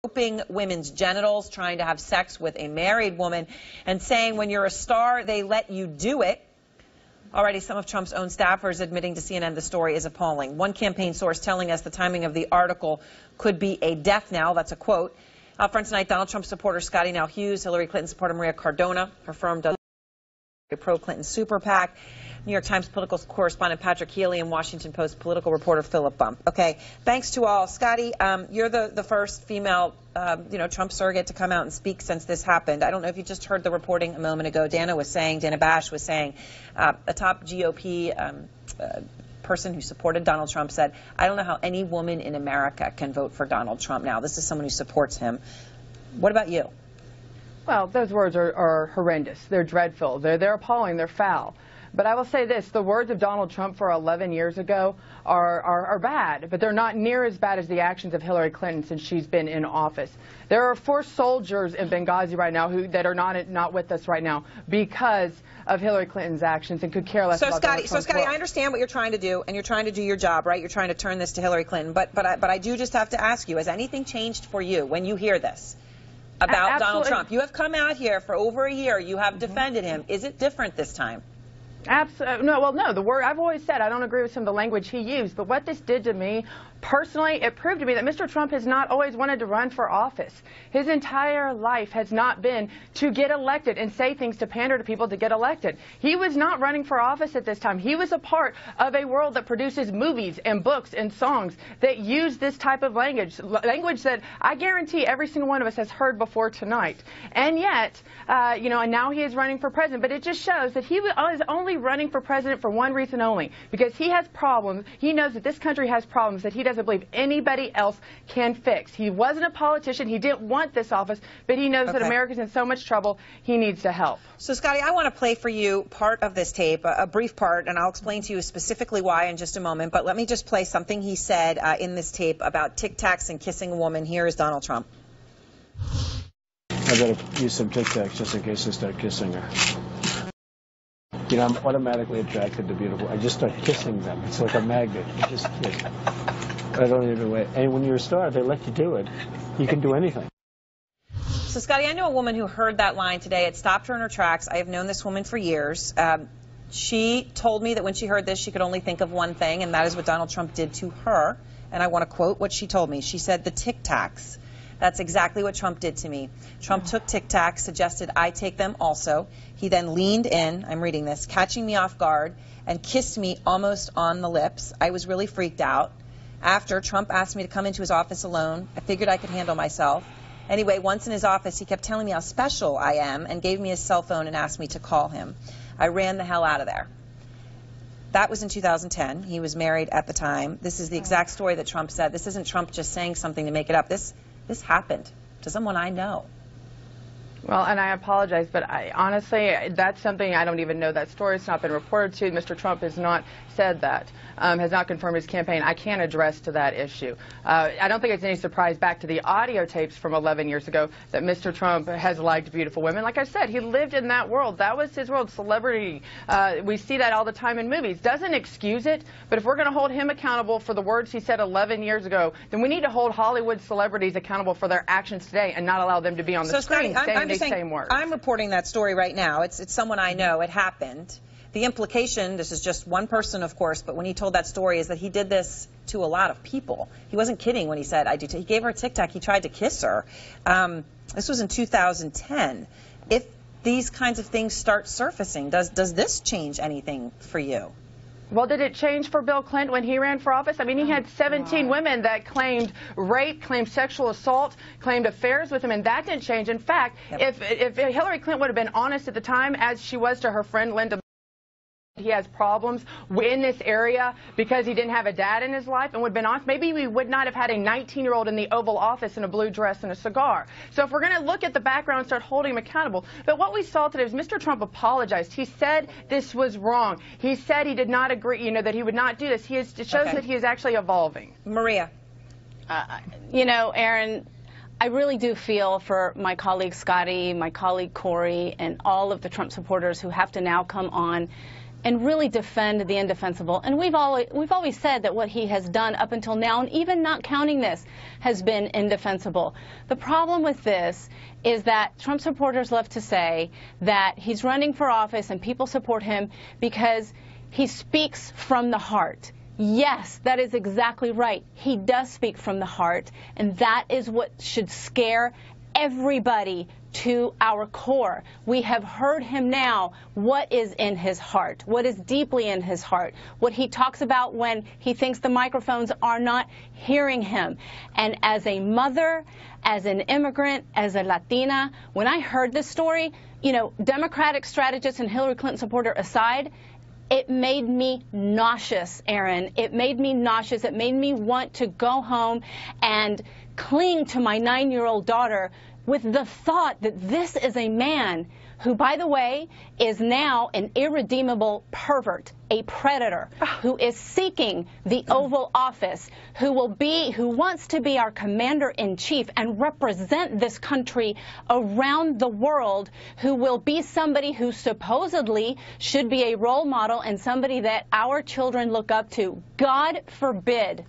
groping women's genitals, trying to have sex with a married woman, and saying when you're a star, they let you do it. Already, some of Trump's own staffers admitting to CNN the story is appalling. One campaign source telling us the timing of the article could be a death knell. That's a quote. Out front tonight, Donald Trump supporter Scotty Now Hughes, Hillary Clinton supporter Maria Cardona. Her firm does a pro-Clinton super PAC. New York Times political correspondent Patrick Healy and Washington Post political reporter Philip Bump. Okay, thanks to all. Scotty, you're the first female, Trump surrogate to come out and speak since this happened. I don't know if you just heard the reporting a moment ago. Dana Bash was saying, a top GOP person who supported Donald Trump said, I don't know how any woman in America can vote for Donald Trump now. This is someone who supports him. What about you? Well, those words are horrendous. They're dreadful. They're appalling. They're foul. But I will say this, the words of Donald Trump for 11 years ago are bad, but they're not near as bad as the actions of Hillary Clinton since she's been in office. There are 4 soldiers in Benghazi right now that are not with us right now because of Hillary Clinton's actions and could care less about Donald Trump's So, Scotty, work. I understand what you're trying to do, and you're trying to do your job, right? You're trying to turn this to Hillary Clinton. But I do just have to ask you, has anything changed for you when you hear this about Donald Trump? You have come out here for over a year. You have defended him. Is it different this time? Absolutely. No, well, no, the word I've always said, I don't agree with some of the language he used, but what this did to me, personally, it proved to me that Mr. Trump has not always wanted to run for office. His entire life has not been to get elected and say things to pander to people to get elected. He was not running for office at this time. He was a part of a world that produces movies and books and songs that use this type of language that I guarantee every single one of us has heard before tonight. And yet, and now he is running for president, but it just shows that he is only running for president for one reason only, because he has problems. He knows that this country has problems that he doesn't believe anybody else can fix. He wasn't a politician. He didn't want this office, but he knows that America's in so much trouble, he needs to help. So, Scotty, I want to play for you part of this tape, a brief part, and I'll explain to you specifically why in just a moment, but let me just play something he said in this tape about Tic Tacs and kissing a woman. Here is Donald Trump. I better use some Tic Tacs just in case I start kissing her. I'm automatically attracted to beautiful. I just start kissing them. It's like a magnet. You just kiss. I don't even wait. And when you're a star, they let you do it. You can do anything. So, Scotty, I know a woman who heard that line today. It stopped her in her tracks. I have known this woman for years. She told me that when she heard this, she could only think of one thing, and that is what Donald Trump did to her. And I want to quote what she told me. She said, the Tic Tacs. That's exactly what Trump did to me. Trump took Tic Tacs, suggested I take them also. He then leaned in, I'm reading this, catching me off guard, and kissed me almost on the lips. I was really freaked out. After, Trump asked me to come into his office alone. I figured I could handle myself. Anyway, once in his office, he kept telling me how special I am and gave me his cell phone and asked me to call him. I ran the hell out of there. That was in 2010. He was married at the time. This is the exact story that Trump said. This isn't Trump just saying something to make it up. This happened to someone I know. Well, and I apologize, but honestly, that's something I don't even know that story. It's not been reported to. Mr. Trump has not said that, has not confirmed his campaign. I can't address to that issue. I don't think it's any surprise back to the audio tapes from 11 years ago that Mr. Trump has liked beautiful women. Like I said, he lived in that world. That was his world, celebrity. We see that all the time in movies. Doesn't excuse it, but if we're going to hold him accountable for the words he said 11 years ago, then we need to hold Hollywood celebrities accountable for their actions today and not allow them to be on the screen saying the same words. I'm reporting that story right now. It's someone I know. It happened. The implication, this is just one person, of course, but when he told that story, is that he did this to a lot of people. He wasn't kidding when he said, I do. He gave her a Tic Tac. He tried to kiss her. This was in 2010. If these kinds of things start surfacing, does this change anything for you? Well, did it change for Bill Clinton when he ran for office? I mean, he had 17 women that claimed rape, claimed sexual assault, claimed affairs with him, and that didn't change. In fact, if Hillary Clinton would have been honest at the time, as she was to her friend Linda, he has problems in this area because he didn't have a dad in his life and would have been honest, maybe we would not have had a 19-year-old in the Oval Office in a blue dress and a cigar. So if we're going to look at the background and start holding him accountable. But what we saw today was Mr. Trump apologized. He said this was wrong. He said he did not agree, that he would not do this. It shows that he is actually evolving. Maria. Aaron, I really do feel for my colleague Scotty, my colleague Corey, and all of the Trump supporters who have to now come on and really defend the indefensible. And we've always said that what he has done up until now, and even not counting this, has been indefensible. The problem with this is that Trump supporters love to say that he's running for office and people support him because he speaks from the heart. Yes, that is exactly right. He does speak from the heart, and that is what should scare everybody to our core. We have heard him now, what is in his heart, what is deeply in his heart, what he talks about when he thinks the microphones are not hearing him. And as a mother, as an immigrant, as a Latina, when I heard this story, you know, Democratic strategist and Hillary Clinton supporter aside, it made me nauseous, Aaron. It made me nauseous. It made me want to go home and cling to my 9-year-old daughter with the thought that this is a man who, by the way, is now an irredeemable pervert, a predator, who is seeking the Oval Office, who wants to be our commander-in-chief and represent this country around the world, who will be somebody who supposedly should be a role model and somebody that our children look up to. God forbid